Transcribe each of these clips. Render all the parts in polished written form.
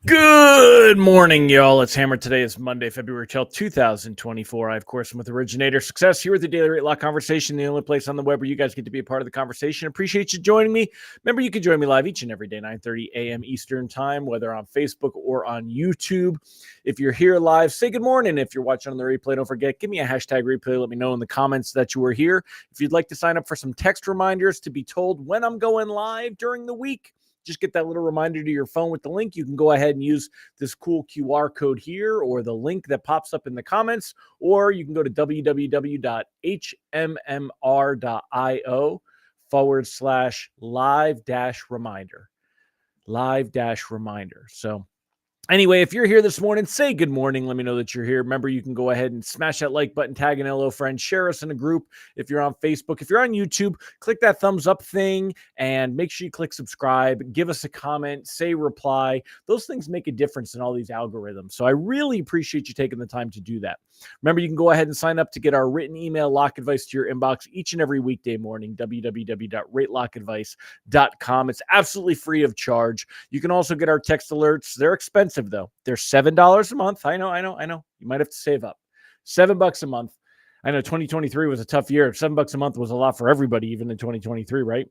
Good morning, y'all. It's Hammer. Today is Monday, February 12th, 2024. I, of course, am with Originator Success here with the Daily Rate Lock Conversation, the only place on the web where you guys get to be a part of the conversation. Appreciate you joining me. Remember, you can join me live each and every day, 9:30 a.m. Eastern Time, whether on Facebook or on YouTube. If you're here live, say good morning. If you're watching on the replay, don't forget, give me a hashtag replay. Let me know in the comments that you were here. If you'd like to sign up for some text reminders to be told when I'm going live during the week, just get that little reminder to your phone with the link. You can go ahead and use this cool QR code here or the link that pops up in the comments, or you can go to www.hmmr.io/live-reminder. Live-reminder. So anyway, if you're here this morning, say good morning. Let me know that you're here. Remember, you can go ahead and smash that like button, tag an LO friend, share us in a group. If you're on Facebook, if you're on YouTube, click that thumbs up thing and make sure you click subscribe. Give us a comment, say reply. Those things make a difference in all these algorithms. So I really appreciate you taking the time to do that. Remember, you can go ahead and sign up to get our written email lock advice to your inbox each and every weekday morning, www.ratelockadvice.com. It's absolutely free of charge. You can also get our text alerts. They're expensive, though. They're $7 a month. I know. You might have to save up. $7 a month. I know 2023 was a tough year. $7 a month was a lot for everybody, even in 2023, right?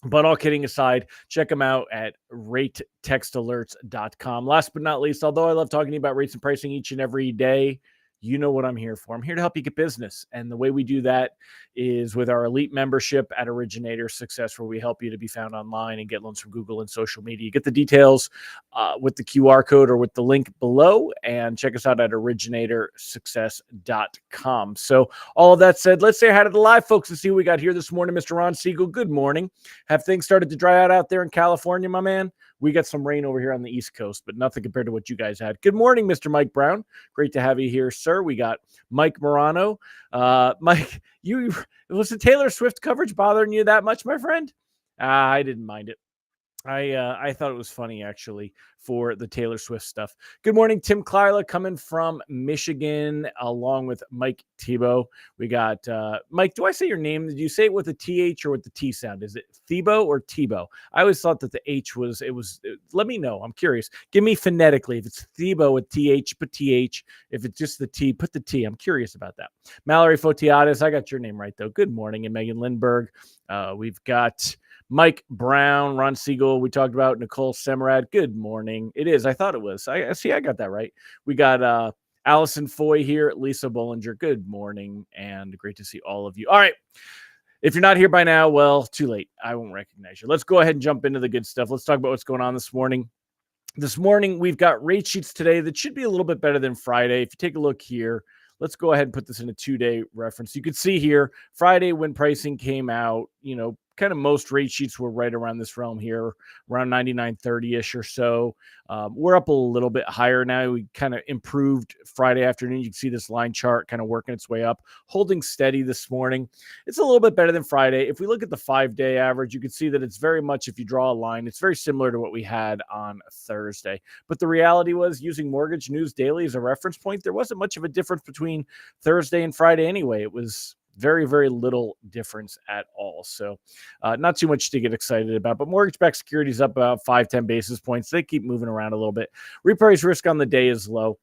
But all kidding aside, check them out at ratetextalerts.com. Last but not least, although I love talking about rates and pricing each and every day, you know what I'm here for. I'm here to help you get business. And the way we do that is with our elite membership at Originator Success, where we help you to be found online and get loans from Google and social media. You get the details with the QR code or with the link below, and check us out at originatorssuccess.com. So all of that said, let's say hi to the live folks and see what we got here this morning. Mr. Ron Siegel, good morning. Have things started to dry out there in California, my man? We got some rain over here on the East Coast, but nothing compared to what you guys had. Good morning, Mr. Mike Brown. Great to have you here, sir. We got Mike Morano. Mike, was the Taylor Swift coverage bothering you that much, my friend? I didn't mind it. I thought it was funny, actually, for the Taylor Swift stuff. Good morning, Tim Klyla, coming from Michigan, along with Mike Thibault. We got Mike. Do I say your name? Did you say it with a TH or with the T sound? Is it Thibault or Thibault? I always thought that the H was. Let me know. I'm curious. Give me phonetically. If it's Thibault with TH, put TH. If it's just the T, put the T. I'm curious about that. Mallory Fotiades. I got your name right though. Good morning, and Megan Lindberg. We've got Mike Brown, Ron Siegel. We talked about Nicole Semerad. Good morning. It is. I thought it was. I see. I got that right. We got Allison Foy here. Lisa Bollinger. Good morning, and great to see all of you. All right. If you're not here by now, well, too late. I won't recognize you. Let's go ahead and jump into the good stuff. Let's talk about what's going on this morning. This morning, we've got rate sheets today that should be a little bit better than Friday. If you take a look here, let's go ahead and put this in a 2-day reference. You can see here, Friday when pricing came out, kind of most rate sheets were right around this realm here, around 99.30-ish or so. We're up a little bit higher now. We kind of improved Friday afternoon. You can see this line chart kind of working its way up, holding steady this morning. It's a little bit better than Friday. If we look at the 5-day average, you can see that it's very much, if you draw a line, it's very similar to what we had on Thursday. But the reality was, using Mortgage News Daily as a reference point, there wasn't much of a difference between Thursday and Friday anyway. It was very, very little difference at all. So not too much to get excited about, but mortgage-backed securities up about 5-10 basis points. They keep moving around a little bit. Reprice risk on the day is low.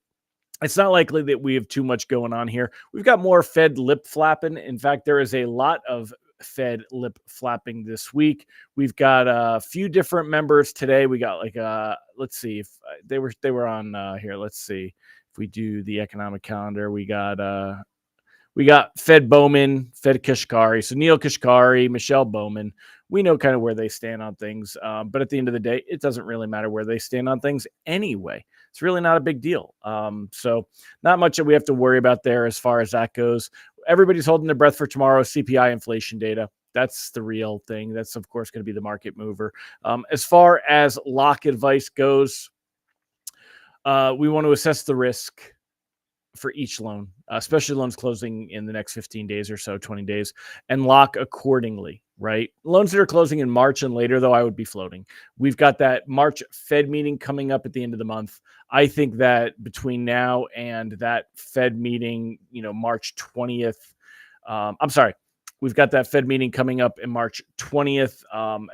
It's not likely that we have too much going on here. We've got more Fed lip flapping. In fact, there is a lot of Fed lip flapping this week. We've got a few different members today. We got let's see if they were on here. Let's see if we do the economic calendar. We got Fed Bowman, Fed Kashkari. So Neil Kashkari, Michelle Bowman. We know kind of where they stand on things. But at the end of the day, it doesn't really matter where they stand on things anyway. It's really not a big deal. So not much that we have to worry about there as far as that goes. Everybody's holding their breath for tomorrow's CPI inflation data. That's the real thing. That's, of course, going to be the market mover. As far as lock advice goes, We want to assess the risk for each loan, especially loans closing in the next 15 days or so, 20 days, and lock accordingly, right? Loans that are closing in March and later, though, I would be floating. We've got that March Fed meeting coming up at the end of the month. I think that between now and that Fed meeting, March 20th, I'm sorry, we've got that Fed meeting coming up in March 20th.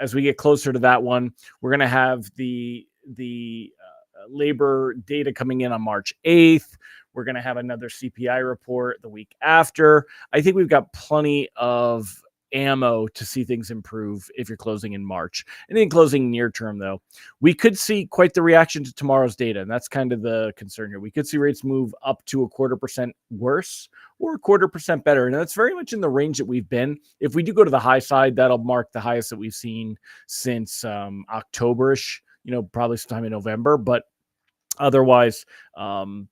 As we get closer to that one, we're going to have the labor data coming in on March 8th. We're going to have another CPI report the week after. I think we've got plenty of ammo to see things improve if you're closing in March. And in closing near term, though, we could see quite the reaction to tomorrow's data. And that's kind of the concern here. We could see rates move up to 0.25% worse or 0.25% better. And that's very much in the range that we've been. If we do go to the high side, that'll mark the highest that we've seen since October-ish, probably sometime in November. But otherwise,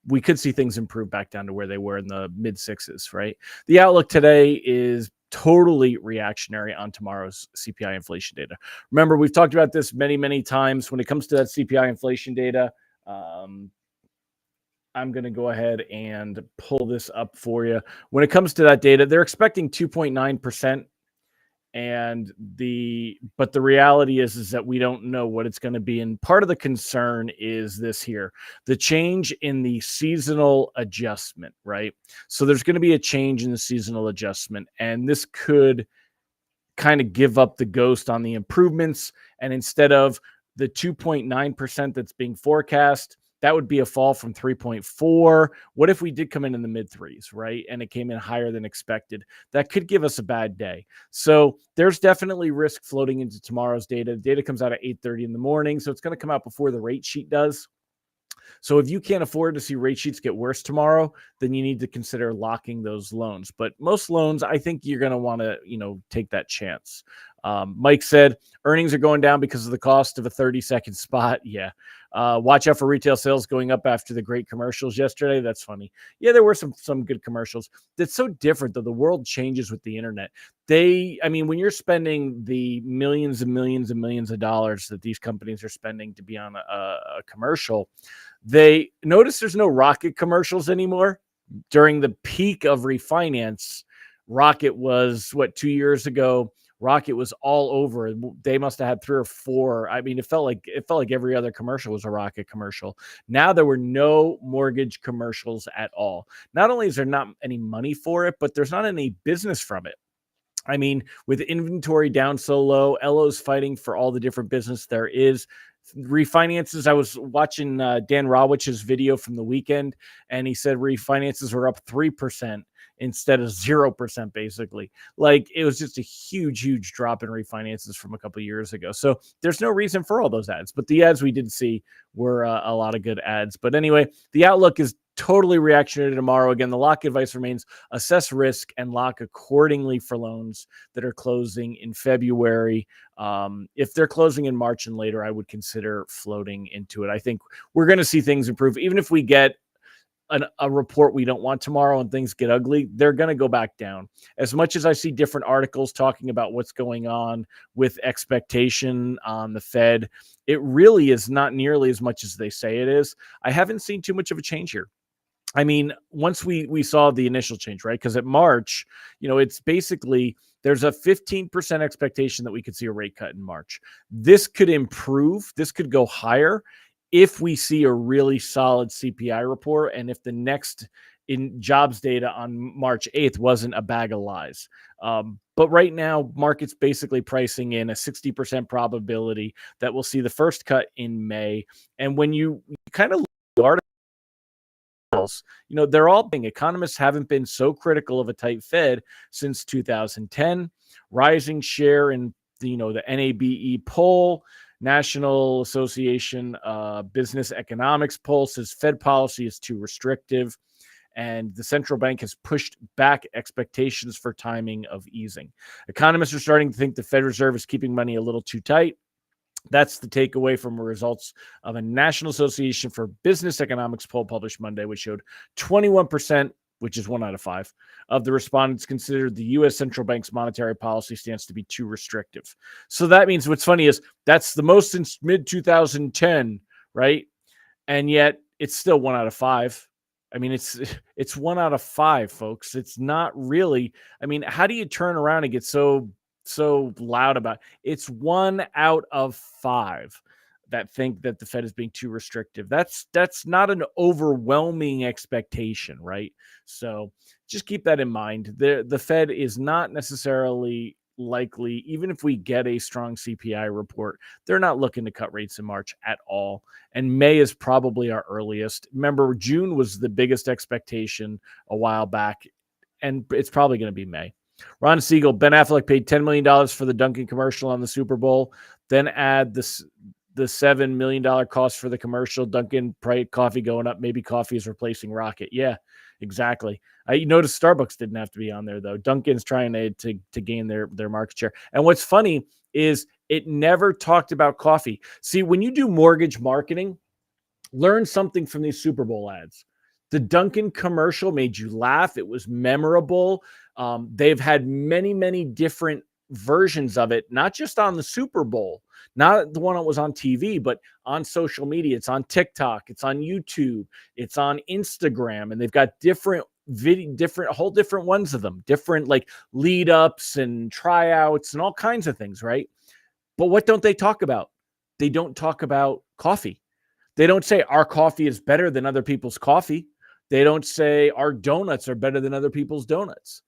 we could see things improve back down to where they were in the mid sixes, right? The outlook today is totally reactionary on tomorrow's CPI inflation data. Remember, we've talked about this many, many times when it comes to that CPI inflation data. I'm going to go ahead and pull this up for you. When it comes to that data, they're expecting 2.9%. But the reality is that we don't know what it's going to be. And part of the concern is this here, the change in the seasonal adjustment, right? So there's going to be a change in the seasonal adjustment, and this could kind of give up the ghost on the improvements. And instead of the 2.9% that's being forecast, that would be a fall from 3.4. What if we did come in the mid threes, right? And it came in higher than expected? That could give us a bad day. So there's definitely risk floating into tomorrow's data. The data comes out at 8:30 in the morning. So it's going to come out before the rate sheet does. So if you can't afford to see rate sheets get worse tomorrow, then you need to consider locking those loans. But most loans, I think you're going to want to, take that chance. Mike said earnings are going down because of the cost of a 30-second spot. Yeah. Watch out for retail sales going up after the great commercials yesterday. That's funny. Yeah, there were some good commercials. That's so different, though. The world changes with the internet. When you're spending the millions and millions and millions of dollars that these companies are spending to be on a commercial, they notice there's no Rocket commercials anymore. During the peak of refinance, Rocket was 2 years ago. Rocket was all over. They must have had 3 or 4. It felt like every other commercial was a Rocket commercial. Now there were no mortgage commercials at all. Not only is there not any money for it, but there's not any business from it. With inventory down so low, LO's fighting for all the different business there is. Refinances, I was watching Dan Rawich's video from the weekend, and he said refinances were up 3% instead of 0%, basically. It was just a huge drop in refinances from a couple of years ago. So there's no reason for all those ads, but the ads we did see were a lot of good ads. But anyway, the outlook is totally reactionary tomorrow. Again, the lock advice remains assess risk and lock accordingly for loans that are closing in February. If they're closing in March and later, I would consider floating into it. I think we're going to see things improve. Even if we get a report we don't want tomorrow and things get ugly, they're going to go back down. As much as I see different articles talking about what's going on with expectation on the Fed, it really is not nearly as much as they say it is. I haven't seen too much of a change here. Once we saw the initial change, right? Because at March, it's basically there's a 15% expectation that we could see a rate cut in March. This could improve. This could go higher if we see a really solid CPI report and if the next in jobs data on March 8th wasn't a bag of lies. But right now, market's basically pricing in a 60% probability that we'll see the first cut in May. And when you kind of look at the articles, they're all being economists haven't been so critical of a tight Fed since 2010. Rising share in the NABE poll, National Association Business Economics poll, says Fed policy is too restrictive, and the central bank has pushed back expectations for timing of easing. Economists are starting to think the Fed Reserve is keeping money a little too tight. That's the takeaway from the results of a National Association for Business Economics poll published Monday, which showed 21%, which is 1 out of 5, of the respondents considered the U.S. central bank's monetary policy stance to be too restrictive. So that means what's funny is that's the most since mid-2010, right? And yet it's still 1 out of 5. I mean, it's 1 out of 5, folks. It's not really. I mean, how do you turn around and get so loud about it? It's 1 out of 5 that think that the Fed is being too restrictive. That's not an overwhelming expectation, right? So just keep that in mind. The Fed is not necessarily likely, even if we get a strong CPI report, they're not looking to cut rates in March at all. And May is probably our earliest. Remember, June was the biggest expectation a while back, and it's probably going to be May. Ron Siegel, Ben Affleck paid $10 million for the Dunkin' commercial on the Super Bowl, then add the $7 million cost for the commercial. Dunkin' price coffee going up. Maybe coffee is replacing Rocket. Yeah, exactly. You notice Starbucks didn't have to be on there, though. Dunkin's trying to gain their market share. And what's funny is it never talked about coffee. See, when you do mortgage marketing, learn something from these Super Bowl ads. The Dunkin' commercial made you laugh. It was memorable. They've had many, many different versions of it, not just on the Super Bowl, not the one that was on TV, but on social media. It's on TikTok, it's on YouTube, it's on Instagram, and they've got different whole different ones of them, different like lead ups and tryouts and all kinds of things, right? But what don't they talk about? They don't talk about coffee. They don't say our coffee is better than other people's coffee. They don't say our donuts are better than other people's donuts.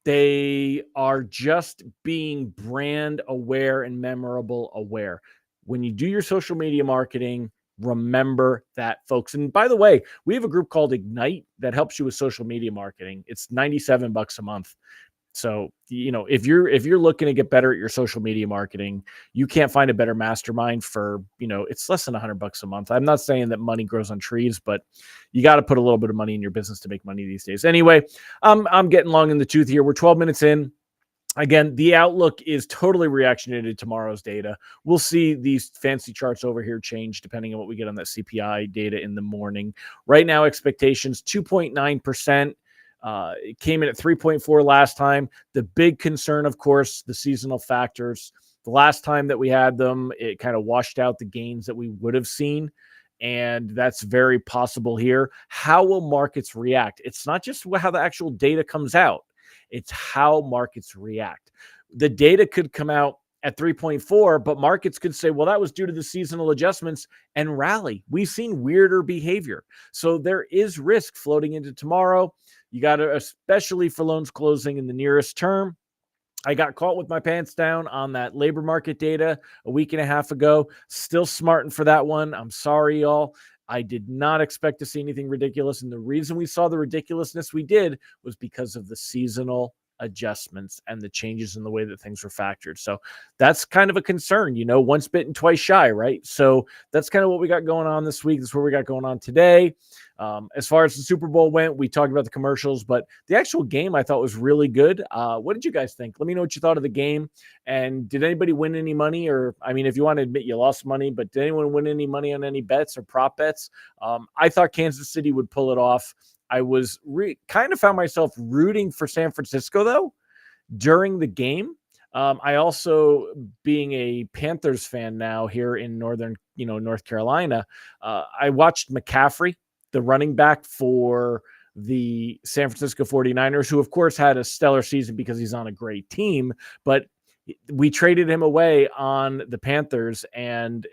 They are just being brand aware and memorable aware. When you do your social media marketing, remember that, folks. And by the way, we have a group called Ignite that helps you with social media marketing. It's $97 a month. So, if you're looking to get better at your social media marketing, you can't find a better mastermind for, it's less than $100 a month. I'm not saying that money grows on trees, but you got to put a little bit of money in your business to make money these days. Anyway, I'm getting long in the tooth here. We're 12 minutes in. Again, the outlook is totally reactionary to tomorrow's data. We'll see these fancy charts over here change depending on what we get on that CPI data in the morning. Right now, expectations 2.9%. It came in at 3.4 last time. The big concern, of course, the seasonal factors. The last time that we had them, it kind of washed out the gains that we would have seen. And that's very possible here. How will markets react? It's not just how the actual data comes out. It's how markets react. The data could come out at 3.4, but markets could say, well, that was due to the seasonal adjustments and rally. We've seen weirder behavior. So there is risk floating into tomorrow. You got to, especially for loans closing in the nearest term. I got caught with my pants down on that labor market data a week and a half ago. Still smarting for that one. I'm sorry, y'all. I did not expect to see anything ridiculous. And the reason we saw the ridiculousness we did was because of the seasonal adjustments and the changes in the way that things were factored. So that's kind of a concern, once bitten, twice shy, right? So that's kind of what we got going on this week. That's what we got going on today. As far as the Super Bowl went, we talked about the commercials, but the actual game I thought was really good. What did you guys think? Let me know what you thought of the game. And did anybody win any money? Or, if you want to admit you lost money, but did anyone win any money on any bets or prop bets? I thought Kansas City would pull it off. I was kind of found myself rooting for San Francisco, though, during the game. I also, being a Panthers fan now here in northern, North Carolina, I watched McCaffrey, the running back for the San Francisco 49ers, who, of course, had a stellar season because he's on a great team. But we traded him away on the Panthers. And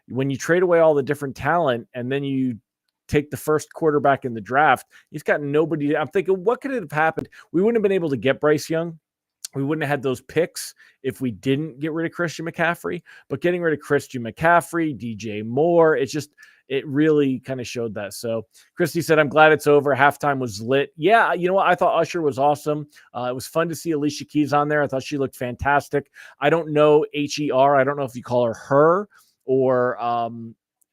when you trade away all the different talent and then you take the first quarterback in the draft, he's got nobody. I'm thinking, what could have happened? We wouldn't have been able to get Bryce Young. We wouldn't have had those picks if we didn't get rid of Christian McCaffrey. But getting rid of Christian McCaffrey, DJ Moore, it really kind of showed that. So Christy said, I'm glad it's over. Halftime was lit. Yeah, you know what? I thought Usher was awesome. It was fun to see Alicia Keys on there. I thought she looked fantastic. I don't know HER. I don't know if you call her or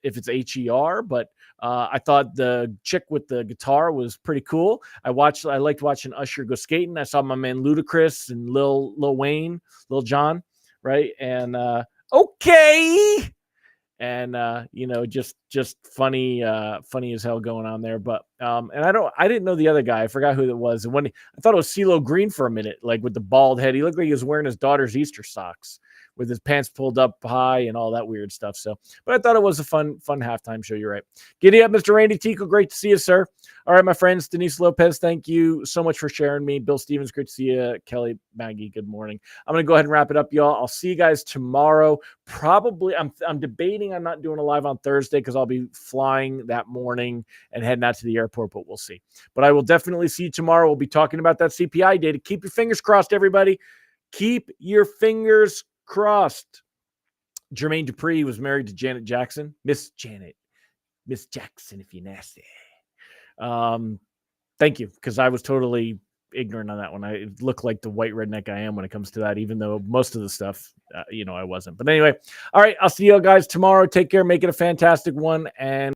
if it's HER, but I thought the chick with the guitar was pretty cool. I liked watching Usher go skating. I saw my man Ludacris and Lil Wayne, Lil Jon, right? And okay. And just funny as hell going on there. But and I didn't know the other guy. I forgot who it was. And I thought it was CeeLo Green for a minute, like with the bald head. He looked like he was wearing his daughter's Easter socks with his pants pulled up high and all that weird stuff. So, but I thought it was a fun halftime show. You're right. Giddy up, Mr. Randy Tico. Great to see you, sir. All right, my friends. Denise Lopez, thank you so much for sharing me. Bill Stevens, great to see you. Kelly, Maggie, good morning. I'm going to go ahead and wrap it up, y'all. I'll see you guys tomorrow. Probably, I'm debating on not doing a live on Thursday because I'll be flying that morning and heading out to the airport, but we'll see. But I will definitely see you tomorrow. We'll be talking about that CPI data. Keep your fingers crossed, everybody. Keep your fingers crossed. Jermaine Dupri was married to Janet Jackson. Miss Jackson, if you're nasty. Thank you, because I was totally ignorant on that one. I look like the white redneck I am when it comes to that, even though most of the stuff, I wasn't. But anyway, all right, I'll see you guys tomorrow. Take care. Make it a fantastic one. And